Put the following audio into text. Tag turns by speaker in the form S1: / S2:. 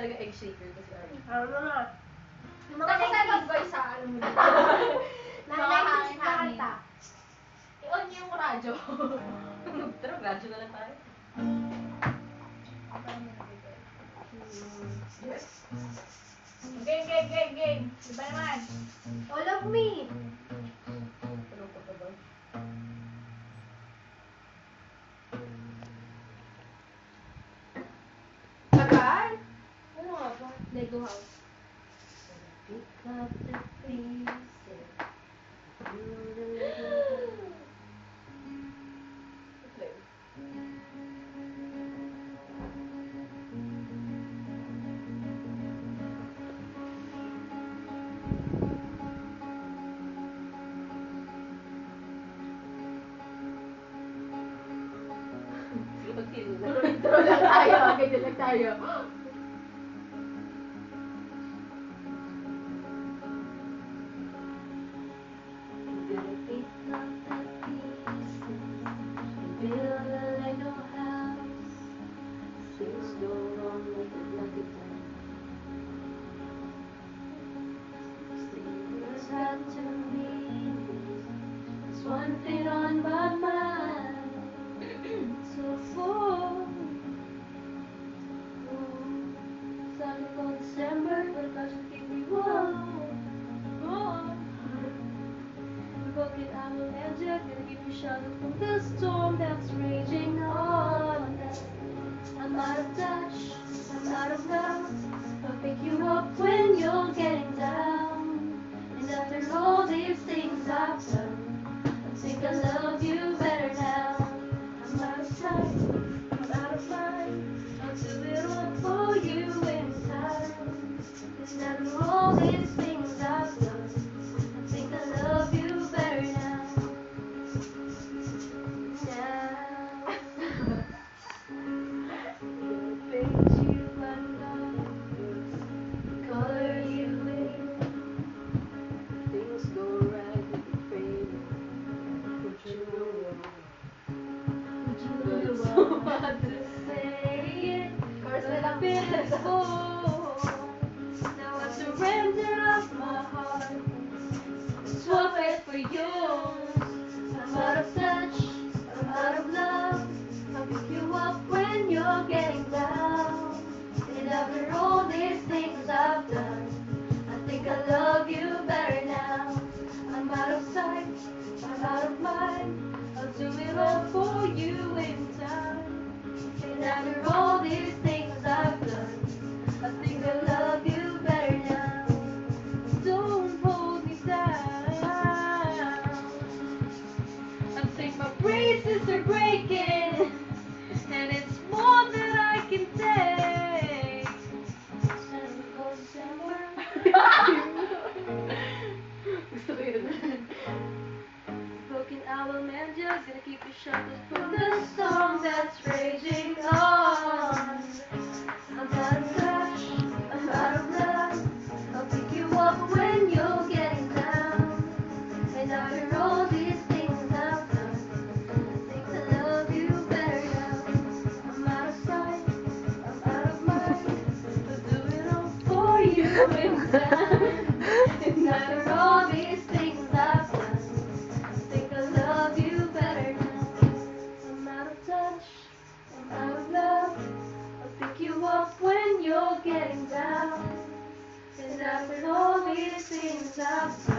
S1: talaga egg shaker kasi
S2: Ano na?
S3: Yung mga 90s boys sa ano mo dito.
S2: Nakahangin
S3: Nakanta. I-on niyo yung radyo.
S1: Pero radyo na lang tayo. Yes.
S2: Game. Iba naman.
S3: All of me.
S1: Tulog ko pa ba?
S3: Tagal?
S1: Ano nga ba?
S3: Lego house.
S1: Pick up the pieces.
S3: Intro lang tayo. Ganyan lang tayo.
S1: Build a Lego house. Things go wrong like a lucky time. Sleepers had to leave. There's one thing on my mind. So full. Starting for December, but God should keep me warm. Broken arrow and jet, gonna keep you sheltered from the storm that's raging on. I'm out of touch, I'm out of love. I'll pick you up when you're getting down. And after all these things I've done, I think I love you better now. I'm out of sight, I'm out of mind. I'll do it all for you in time. And after all these things I've done, I think I love you better now. Paint you another color you in. Things go right with the frame. Put you wrong. But it's so hard to say it. But I've been before. Now I surrender up my heart. Swap it for yours. I'm out of touch, I'm out of love. I'll pick you up when you're getting down. And after all these things I've done, I think I love you better now. I'm out of sight, I'm out of mind. I'll do it all for you in time. And after all these things I've done, I think I love you better now. Don't hold me down. I think my braces are breaking, and it's more than I can take. Gusto ko yun. Broken album and just gonna keep you sheltered from the storm that's raging on. I'm out of touch, I'm out of love. I'll pick you up when you're getting down. And after all these things I've done, I think I love you better now. I'm out of sight, I'm out of mind. I'll do it all for you in time. And after all these things I've done, I think I love you better now. I'm out of touch, I'm out of love. I'll pick you up when you're getting down. And after all these things I've done,